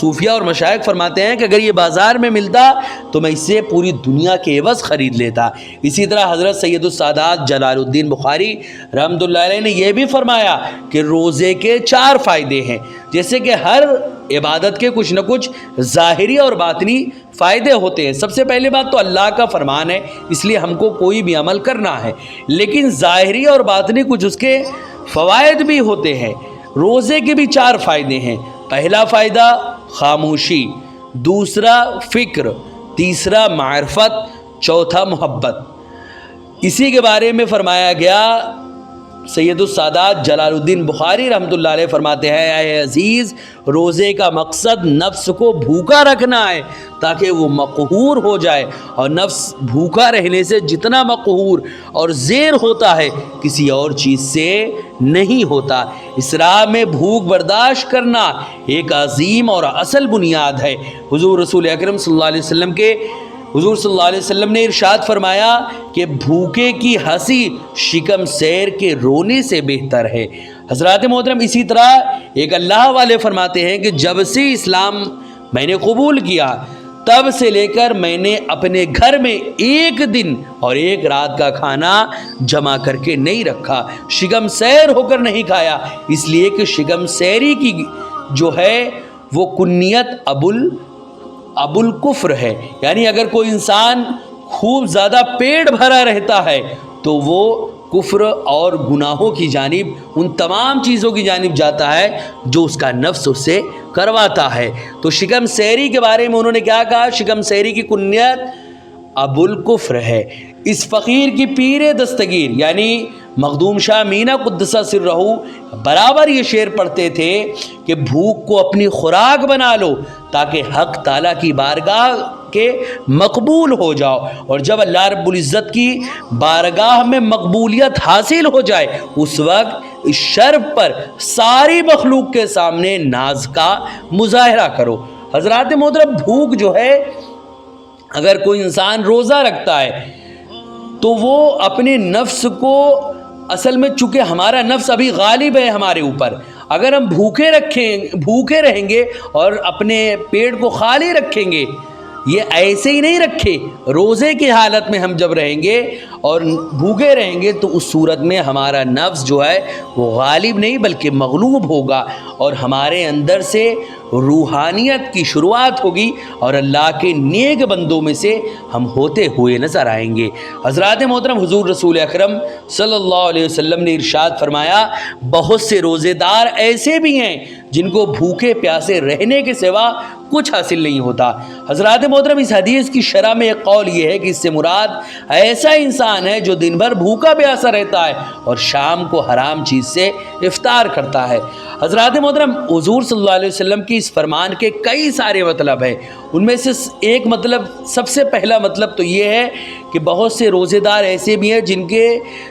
صوفیہ اور مشائخ فرماتے ہیں کہ اگر یہ بازار میں ملتا تو میں اسے پوری دنیا کے عوض خرید لیتا۔ اسی طرح حضرت سید السادات جلال الدین بخاری رحمۃ اللہ علیہ نے یہ بھی فرمایا کہ روزے کے 4 فائدے ہیں، جیسے کہ ہر عبادت کے کچھ نہ کچھ ظاہری اور باطنی فائدے ہوتے ہیں۔ سب سے پہلے بات تو اللہ کا فرمان ہے، اس لیے ہم کو کوئی بھی عمل کرنا ہے، لیکن ظاہری اور باطنی کچھ اس کے فوائد بھی ہوتے ہیں۔ روزے کے بھی 4 فائدے ہیں۔ پہلا فائدہ خاموشی، دوسرا فکر، تیسرا معرفت، چوتھا محبت۔ اسی کے بارے میں فرمایا گیا، سید السادات جلال الدین بخاری رحمۃ اللہ علیہ فرماتے ہیں، اے عزیز، روزے کا مقصد نفس کو بھوکا رکھنا ہے تاکہ وہ مقہور ہو جائے، اور نفس بھوکا رہنے سے جتنا مقہور اور زیر ہوتا ہے کسی اور چیز سے نہیں ہوتا۔ اس راہ میں بھوک برداشت کرنا ایک عظیم اور اصل بنیاد ہے۔ حضور رسول اکرم صلی اللہ علیہ وسلم نے ارشاد فرمایا کہ بھوکے کی ہنسی شکم سیر کے رونے سے بہتر ہے۔ حضرات محترم، اسی طرح ایک اللہ والے فرماتے ہیں کہ جب سے اسلام میں نے قبول کیا تب سے لے کر میں نے اپنے گھر میں 1 دن اور 1 رات کا کھانا جمع کر کے نہیں رکھا، شکم سیر ہو کر نہیں کھایا، اس لیے کہ شکم سیری کی جو ہے وہ کنیت ابو الکفر ہے، یعنی اگر کوئی انسان خوب زیادہ پیٹ بھرا رہتا ہے تو وہ کفر اور گناہوں کی جانب، ان تمام چیزوں کی جانب جاتا ہے جو اس کا نفس اس سے کرواتا ہے۔ تو شکم سیری کے بارے میں انہوں نے کیا کہا؟ شکم سیری کی کنیت ابو الکفر ہے۔ اس فقیر کی پیر دستگیر یعنی مخدوم شاہ مینا قدس سرہ برابر یہ شعر پڑھتے تھے کہ بھوک کو اپنی خوراک بنا لو تاکہ حق تعالیٰ کی بارگاہ کے مقبول ہو جاؤ، اور جب اللہ رب العزت کی بارگاہ میں مقبولیت حاصل ہو جائے اس وقت اس شرف پر ساری مخلوق کے سامنے ناز کا مظاہرہ کرو۔ حضرات محترم، بھوک جو ہے، اگر کوئی انسان روزہ رکھتا ہے تو وہ اپنے نفس کو، اصل میں چونکہ ہمارا نفس ابھی غالب ہے ہمارے اوپر، اگر ہم بھوکے رہیں گے اور اپنے پیٹ کو خالی رکھیں گے، یہ ایسے ہی نہیں رکھے، روزے کی حالت میں ہم جب رہیں گے اور بھوکے رہیں گے تو اس صورت میں ہمارا نفس جو ہے وہ غالب نہیں بلکہ مغلوب ہوگا، اور ہمارے اندر سے روحانیت کی شروعات ہوگی اور اللہ کے نیک بندوں میں سے ہم ہوتے ہوئے نظر آئیں گے۔ حضرات محترم، حضور رسول اکرم صلی اللہ علیہ وسلم نے ارشاد فرمایا، بہت سے روزے دار ایسے بھی ہیں جن کو بھوکے پیاسے رہنے کے سوا کچھ حاصل نہیں ہوتا۔ حضرات محترم، اس حدیث کی شرح میں ایک قول یہ ہے کہ اس سے مراد ایسا انسان ہے جو دن بھر بھوکا پیاسا رہتا ہے اور شام کو حرام چیز سے افطار کرتا ہے۔ حضرات محترم، حضور صلی اللہ علیہ وسلم کی اس فرمان کے کئی سارے مطلب ہیں، ان میں سے ایک مطلب، سب سے پہلا مطلب تو یہ ہے کہ بہت سے روزے دار ایسے بھی ہیں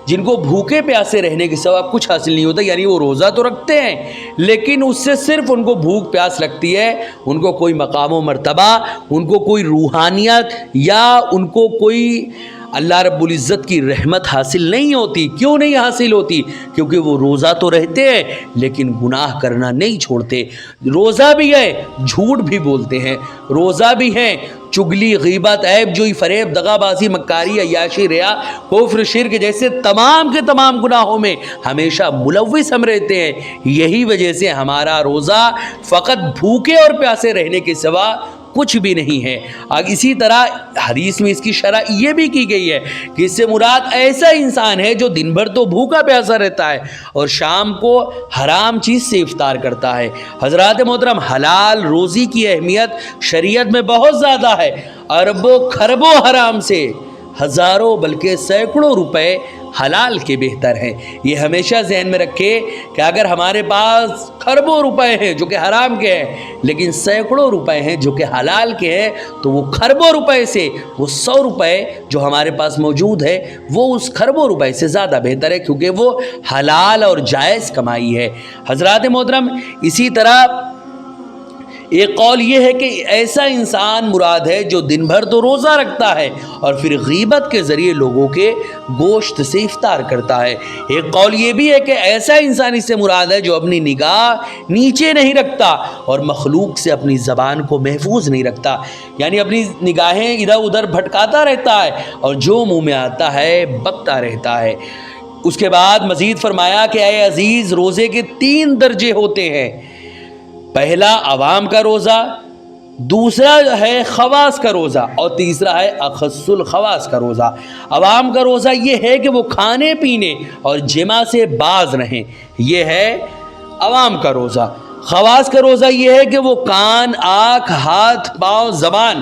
جن کو بھوکے پیاسے رہنے کے سوا کچھ حاصل نہیں ہوتا، یعنی وہ روزہ تو رکھتے ہیں لیکن اس سے صرف ان کو بھوک پیاس لگتی ہے، ان کو کوئی مقام و مرتبہ، ان کو کوئی روحانیت یا ان کو کوئی اللہ رب العزت کی رحمت حاصل نہیں ہوتی۔ کیوں نہیں حاصل ہوتی؟ کیونکہ وہ روزہ تو رہتے ہیں لیکن گناہ کرنا نہیں چھوڑتے، روزہ بھی ہے جھوٹ بھی بولتے ہیں، روزہ بھی ہیں چگلی، غیبت، عیب جوئی، فریب، دغا بازی، مکاری، عیاشی، ریا، کفر، شرک جیسے تمام کے تمام گناہوں میں ہمیشہ ملوث ہم رہتے ہیں۔ یہی وجہ سے ہمارا روزہ فقط بھوکے اور پیاسے رہنے کے سوا کچھ بھی نہیں ہے۔ اسی طرح حدیث میں اس کی شرح یہ بھی کی گئی ہے کہ اس سے مراد ایسا انسان ہے جو دن بھر تو بھوکا پیاسا رہتا ہے اور شام کو حرام چیز سے افطار کرتا ہے۔ حضرات محترم، حلال روزی کی اہمیت شریعت میں بہت زیادہ ہے۔ اربوں خربوں حرام سے ہزاروں بلکہ سینکڑوں روپے حلال کے بہتر ہیں۔ یہ ہمیشہ ذہن میں رکھے کہ اگر ہمارے پاس خربوں روپے ہیں جو کہ حرام کے ہیں لیکن سینکڑوں روپے ہیں جو کہ حلال کے ہیں، تو وہ خربوں روپے سے وہ 100 روپے جو ہمارے پاس موجود ہے وہ اس خربوں روپے سے زیادہ بہتر ہے، کیونکہ وہ حلال اور جائز کمائی ہے۔ حضرات محترم، اسی طرح ایک قول یہ ہے کہ ایسا انسان مراد ہے جو دن بھر تو روزہ رکھتا ہے اور پھر غیبت کے ذریعے لوگوں کے گوشت سے افطار کرتا ہے۔ ایک قول یہ بھی ہے کہ ایسا انسان اس سے مراد ہے جو اپنی نگاہ نیچے نہیں رکھتا اور مخلوق سے اپنی زبان کو محفوظ نہیں رکھتا، یعنی اپنی نگاہیں ادھر ادھر بھٹکاتا رہتا ہے اور جو منہ میں آتا ہے بکتا رہتا ہے۔ اس کے بعد مزید فرمایا کہ اے عزیز، روزے کے 3 درجے ہوتے ہیں۔ پہلا عوام کا روزہ، دوسرا ہے خواص کا روزہ، اور تیسرا ہے اخص الخواص کا روزہ۔ عوام کا روزہ یہ ہے کہ وہ کھانے پینے اور جماع سے باز رہیں، یہ ہے عوام کا روزہ۔ خواص کا روزہ یہ ہے کہ وہ کان، آنکھ، ہاتھ، پاؤں، زبان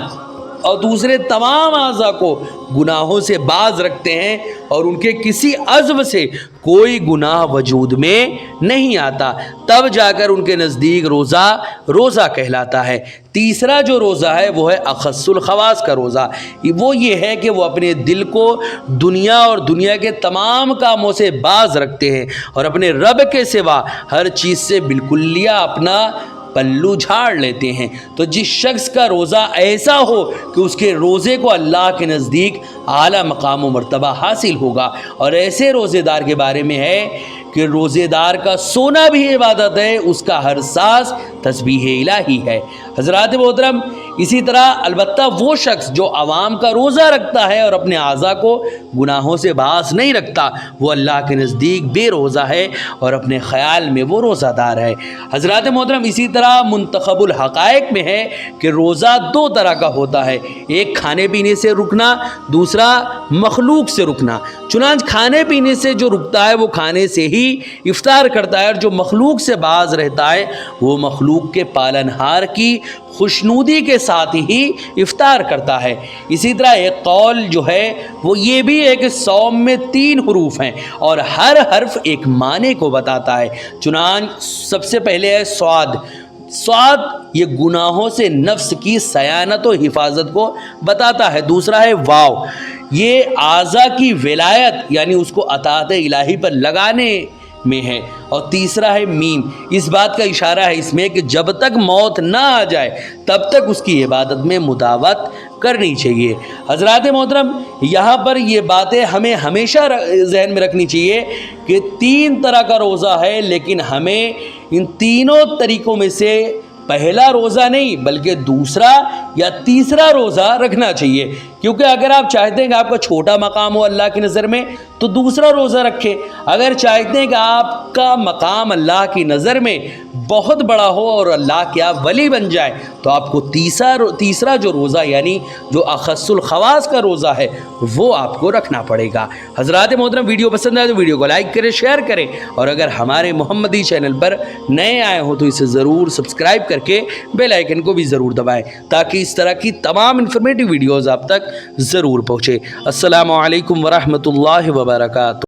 اور دوسرے تمام اعضاء کو گناہوں سے باز رکھتے ہیں اور ان کے کسی عضو سے کوئی گناہ وجود میں نہیں آتا، تب جا کر ان کے نزدیک روزہ کہلاتا ہے۔ تیسرا جو روزہ ہے وہ ہے اخص الخواص کا روزہ، وہ یہ ہے کہ وہ اپنے دل کو دنیا اور دنیا کے تمام کاموں سے باز رکھتے ہیں اور اپنے رب کے سوا ہر چیز سے بالکلیہ اپنا پلو جھاڑ لیتے ہیں۔ تو جس شخص کا روزہ ایسا ہو کہ اس کے روزے کو اللہ کے نزدیک اعلیٰ مقام و مرتبہ حاصل ہوگا، اور ایسے روزے دار کے بارے میں ہے کہ روزے دار کا سونا بھی عبادت ہے، اس کا ہر سانس تسبیح الہی ہے۔ حضرات محترم، اسی طرح البتہ وہ شخص جو عوام کا روزہ رکھتا ہے اور اپنے اعضاء کو گناہوں سے باز نہیں رکھتا، وہ اللہ کے نزدیک بے روزہ ہے اور اپنے خیال میں وہ روزہ دار ہے۔ حضرات محترم، اسی طرح منتخب الحقائق میں ہے کہ روزہ 2 طرح کا ہوتا ہے، ایک کھانے پینے سے رکنا، دوسرا مخلوق سے رکنا۔ چنانچہ کھانے پینے سے جو رکتا ہے وہ کھانے سے ہی افطار کرتا ہے، اور جو مخلوق سے باز رہتا ہے وہ مخلوق کے پالنہار کی خوشنودی کے ساتھ ہی افطار کرتا ہے۔ اسی طرح ایک قول جو ہے وہ یہ بھی ہے کہ صوم میں 3 حروف ہیں اور ہر حرف ایک معنی کو بتاتا ہے۔ چنانچہ سب سے پہلے ہے صاد، یہ گناہوں سے نفس کی سیانت و حفاظت کو بتاتا ہے۔ دوسرا ہے واو، یہ اعضاء کی ولایت یعنی اس کو اطاعت الہی پر لگانے میں ہے، اور تیسرا ہے میم، اس بات کا اشارہ ہے اس میں کہ جب تک موت نہ آ جائے تب تک اس کی عبادت میں مداوت کرنی چاہیے۔ حضرات محترم، یہاں پر یہ باتیں ہمیں ہمیشہ ذہن میں رکھنی چاہیے کہ 3 طرح کا روزہ ہے، لیکن ہمیں ان تینوں طریقوں میں سے پہلا روزہ نہیں بلکہ دوسرا یا تیسرا روزہ رکھنا چاہیے، کیونکہ اگر آپ چاہتے ہیں کہ آپ کا چھوٹا مقام ہو اللہ کی نظر میں تو دوسرا روزہ رکھیں، اگر چاہتے ہیں کہ آپ کا مقام اللہ کی نظر میں بہت بڑا ہو اور اللہ کے آپ ولی بن جائے تو آپ کو تیسرا جو روزہ یعنی جو اخص الخواص کا روزہ ہے وہ آپ کو رکھنا پڑے گا۔ حضرات محترم، ویڈیو پسند آئے تو ویڈیو کو لائک کریں، شیئر کریں، اور اگر ہمارے محمدی چینل پر نئے آئے ہوں تو اسے ضرور سبسکرائب کر کے بیل آئیکن کو بھی ضرور دبائیں تاکہ اس طرح کی تمام انفارمیٹیو ویڈیوز آپ تک ضرور پہنچے۔ السلام علیکم ورحمۃ اللہ وبرکاتہ۔